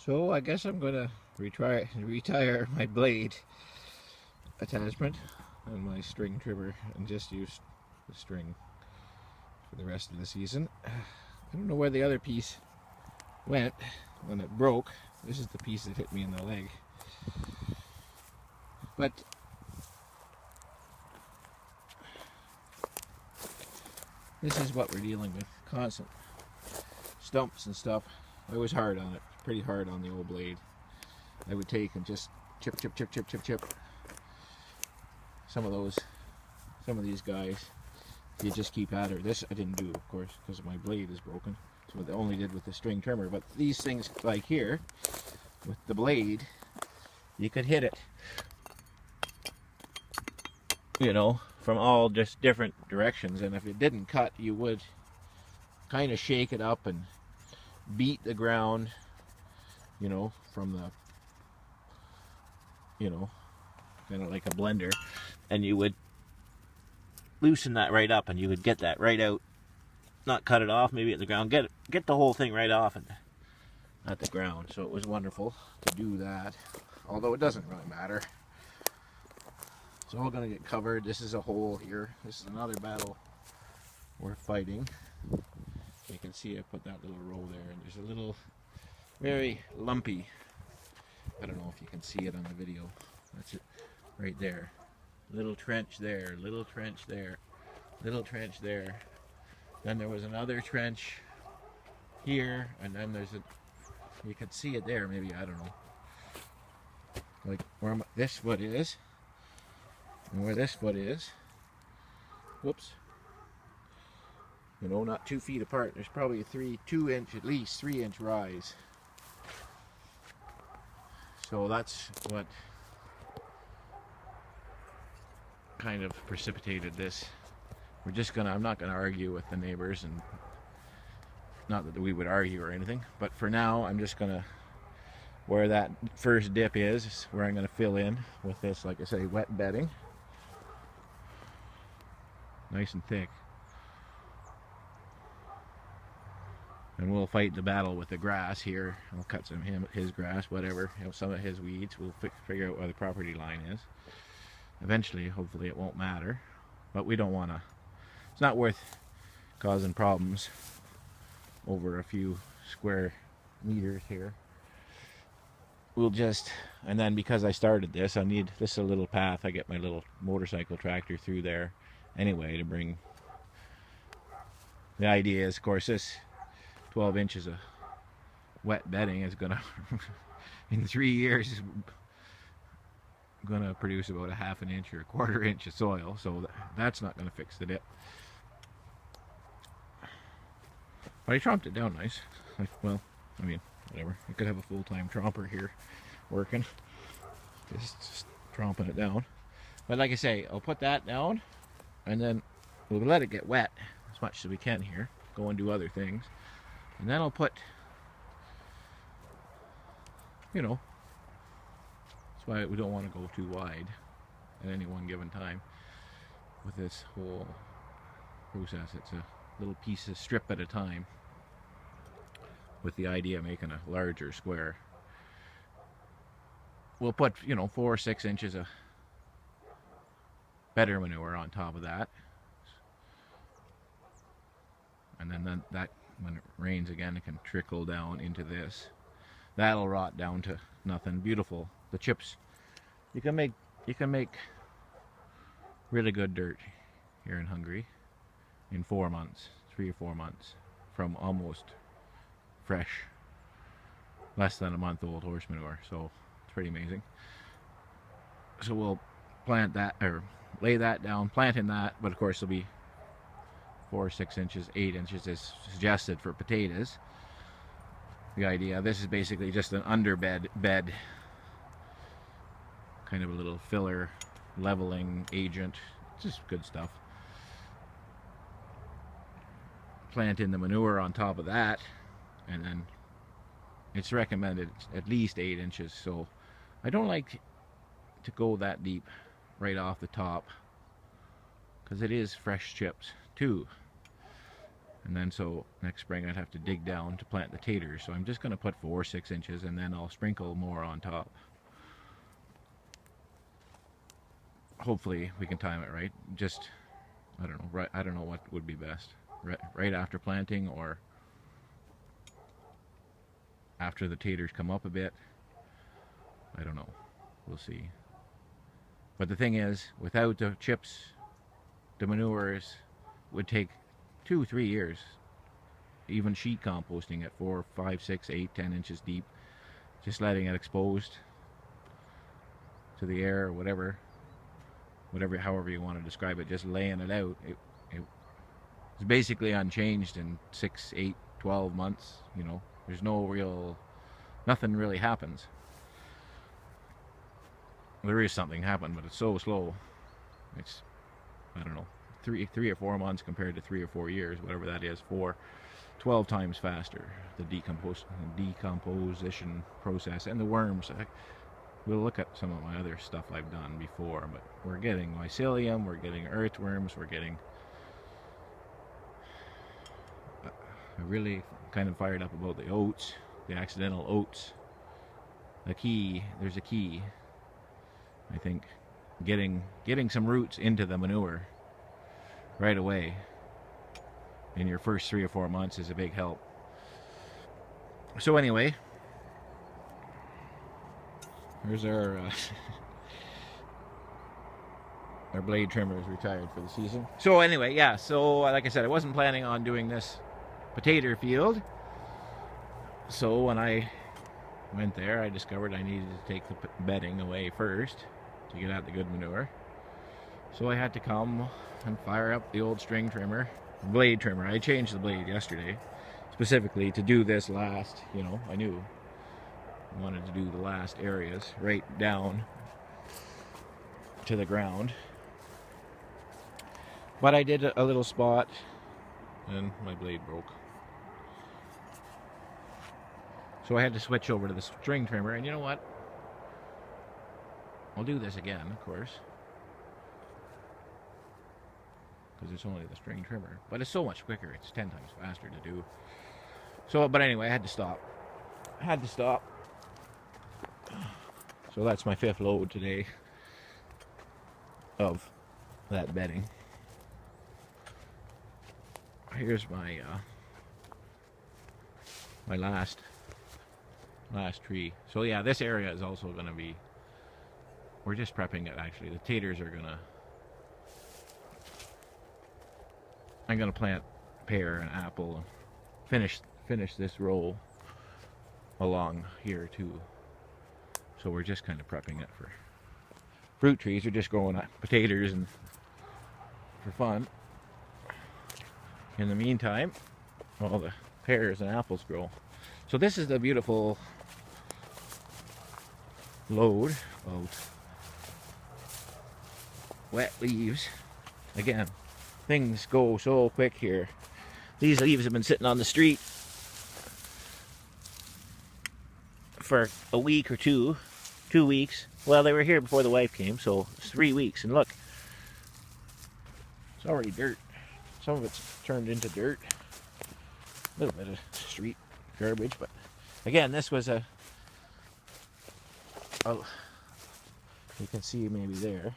So I guess I'm gonna retire my blade attachment and my string trimmer and just use the string for the rest of the season. I don't know where the other piece went when it broke. This is the piece that hit me in the leg. But this is what we're dealing with. Constant stumps and stuff. I was hard on it. Pretty hard on the old blade. I would take and just chip. Some of these guys, you just keep at her. This I didn't do, of course, because my blade is broken. So what I only did with the string trimmer. But these things, like here, with the blade, you could hit it, you know, from all just different directions. And if it didn't cut, you would kind of shake it up and beat the ground, you know, from the, you know, kind of like a blender, and you would loosen that right up and you would get that right out, not cut it off maybe at the ground, get the whole thing right off and at the ground. So it was wonderful to do that, although it doesn't really matter. It's all going to get covered. This is a hole here. This is another battle we're fighting. You can see I put that little row there, and there's a little very lumpy, I don't know if you can see it on the video, that's it right there, little trench there, little trench there, little trench there. Then there was another trench here, and then there's a, you can see it there maybe, I don't know, like where this foot is and where this foot is. Whoops. You know, not 2 feet apart. There's probably a 2 inch, at least 3 inch rise. So that's what kind of precipitated this. We're just gonna, I'm not gonna argue with the neighbors, and not that we would argue or anything, but for now I'm just gonna, where that first dip is where I'm gonna fill in with this, like I say, wet bedding. Nice and thick. And we'll fight the battle with the grass here. I'll cut some his grass, whatever, you know, some of his weeds. We'll figure out where the property line is. Eventually, hopefully it won't matter. But we don't want to, it's not worth causing problems over a few square meters here. We'll just, and then because I started this, I need, this is a little path. I get my little motorcycle tractor through there anyway to bring, the idea is, of course, this 12 inches of wet bedding is gonna in 3 years gonna produce about a ½ inch or a ¼ inch of soil, so that's not gonna fix the dip. But I tromped it down nice. Well, I mean, whatever, I could have a full-time tromper here working, just tromping it down. But like I say, I'll put that down and then we'll let it get wet as much as we can here, go and do other things. And then I'll put, you know, that's why we don't want to go too wide at any one given time with this whole process. It's a little piece of strip at a time with the idea of making a larger square. We'll put, you know, 4 or 6 inches of better manure on top of that. And then that, when it rains again, it can trickle down into this. That'll rot down to nothing. Beautiful. The chips, you can make really good dirt here in Hungary in 4 months, 3 or 4 months, from almost fresh, less than a month old horse manure. So it's pretty amazing. So we'll plant that, or lay that down, plant in that, but of course it'll be 4 or 6 inches, 8 inches is suggested for potatoes. The idea, this is basically just an underbed bed, kind of a little filler leveling agent, just good stuff. Plant in the manure on top of that, and then it's recommended at least 8 inches. So I don't like to go that deep right off the top, because it is fresh chips too. And then so next spring I'd have to dig down to plant the taters. So I'm just going to put 4 or 6 inches, and then I'll sprinkle more on top. Hopefully we can time it right. Just, I don't know, right, I don't know what would be best. Right after planting or after the taters come up a bit. I don't know. We'll see. But the thing is, without the chips, the manures would take 2-3 years. Even sheet composting at 4, 5, 6, 8, 10 inches deep, just letting it exposed to the air or whatever, however you want to describe it, just laying it out. It's basically unchanged in 6, 8, 12 months. You know, there's nothing really happens. There is something happen, but it's so slow. It's, I don't know, 3 or 4 months compared to 3 or 4 years, whatever that is. 12 times faster, the decomposition process. And the worms, we'll look at some of my other stuff I've done before, but we're getting mycelium, we're getting earthworms, we're getting, I really kind of fired up about the oats, the accidental oats. There's a key, I think, getting some roots into the manure right away in your first 3 or 4 months is a big help. So anyway, here's our our blade trimmer is retired for the season. So anyway, yeah, so like I said, I wasn't planning on doing this potato field. So when I went there, I discovered I needed to take the bedding away first to get out the good manure. So I had to come and fire up the old string trimmer, blade trimmer. I changed the blade yesterday specifically to do this last, you know, I knew I wanted to do the last areas right down to the ground. But I did a little spot and my blade broke. So I had to switch over to the string trimmer, and you know what? I'll do this again, of course, because it's only the string trimmer, but it's so much quicker. It's 10 times faster to do. So, but anyway, I had to stop. So that's my 5th load today of that bedding. Here's my my last tree. So yeah, this area is also going to be, we're just prepping it actually. The taters are gonna, I'm gonna plant pear and apple and finish this row along here too. So we're just kind of prepping it for fruit trees. We're just growing potatoes and for fun. In the meantime, all the pears and apples grow. So this is the beautiful load of wet leaves. Again, things go so quick here. These leaves have been sitting on the street for a week or 2 weeks. Well, they were here before the wife came, so it's 3 weeks. And look, it's already dirt. Some of it's turned into dirt. A little bit of street garbage, but again, this was you can see maybe there,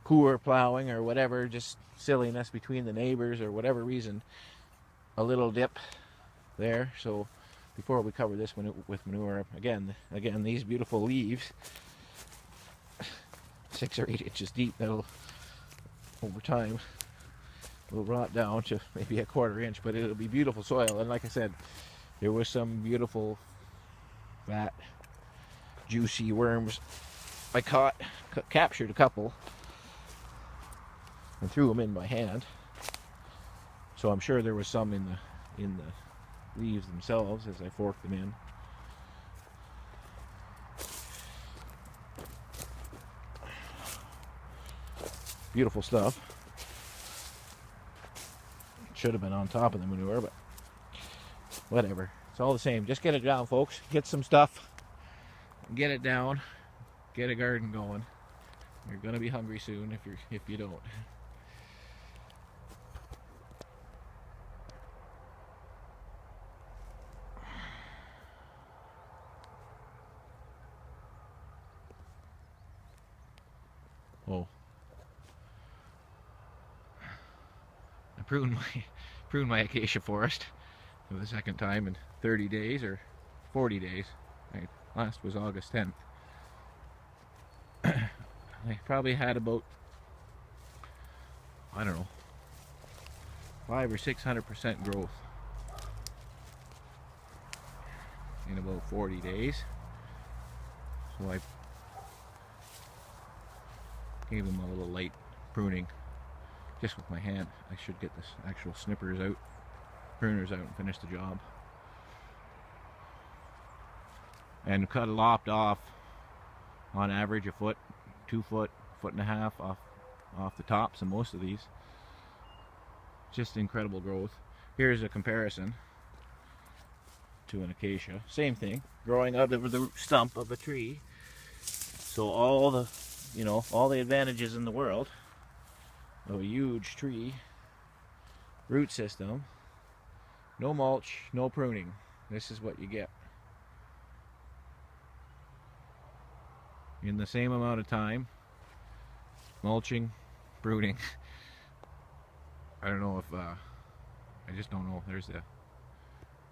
poor plowing or whatever, just silliness between the neighbors or whatever reason, a little dip there. So before we cover this with manure, again these beautiful leaves, 6 or 8 inches deep, that'll over time will rot down to maybe a 1/4 inch, but it'll be beautiful soil. And like I said, there was some beautiful fat juicy worms. I captured a couple and threw them in by hand, so I'm sure there was some in the leaves themselves as I forked them in. Beautiful stuff. Should have been on top of the manure, but whatever. It's all the same. Just get it down, folks. Get some stuff. Get it down. Get a garden going. You're gonna be hungry soon if you don't. prune my acacia forest for the second time in 30 days or 40 days. Right. Last was August 10th. I probably had about, I don't know, 500 or 600% growth in about 40 days. So I gave them a little light pruning just with my hand. I should get this actual pruners out and finish the job. And lopped off on average a foot, 2 foot, foot and a half off the tops of most of these. Just incredible growth. Here's a comparison to an acacia. Same thing, growing out of the stump of a tree. So all the advantages in the world of a huge tree, root system, no mulch, no pruning. This is what you get. In the same amount of time, mulching, pruning. I don't know if, I just don't know. There's the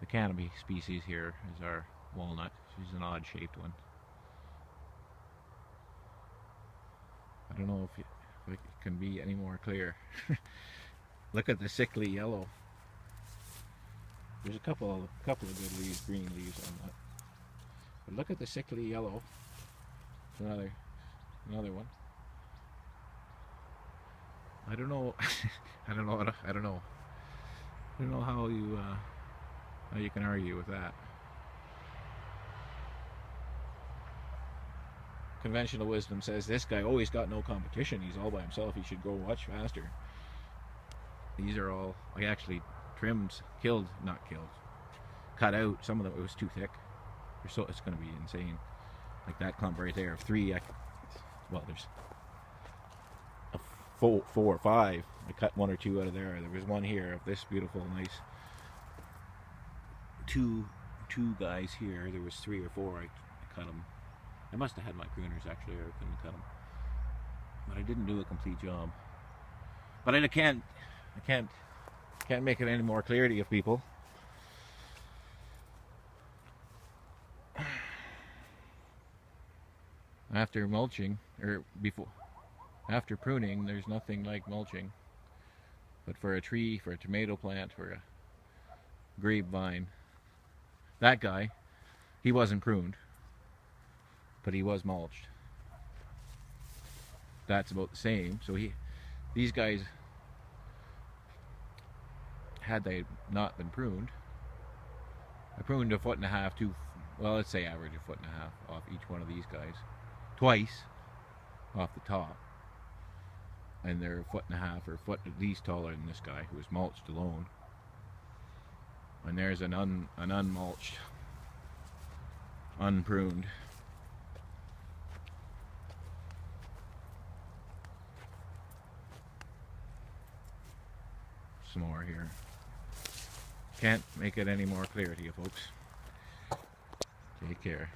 canopy species here is our walnut. She's an odd shaped one. I don't know if it can be any more clear. Look at the sickly yellow. There's a couple of good leaves, green leaves on that. But look at the sickly yellow. Another one. I don't know. I don't know how you can argue with that. Conventional wisdom says this guy always got no competition. He's all by himself. He should grow much faster. These are all I actually trimmed, cut out. Some of them it was too thick. It's going to be insane. Like that clump right there of 3. Well, there's a 4 or 5. I cut 1 or 2 out of there. There was one here of this beautiful, nice. Two guys here. There was 3 or 4. I cut them. I must have had my pruners actually, or I couldn't cut them. But I didn't do a complete job. But I can't make it any more clear to you people. After mulching, after pruning, there's nothing like mulching. But for a tree, for a tomato plant, for a grapevine, that guy, he wasn't pruned, but he was mulched. That's about the same. So these guys, had they not been pruned, I pruned 1.5 feet, well, let's say average 1.5 feet off each one of these guys. Twice off the top, and they're 1.5 feet or foot at least taller than this guy who was mulched alone. And there's an unmulched, unpruned. Some more here. Can't make it any more clear to you folks. Take care.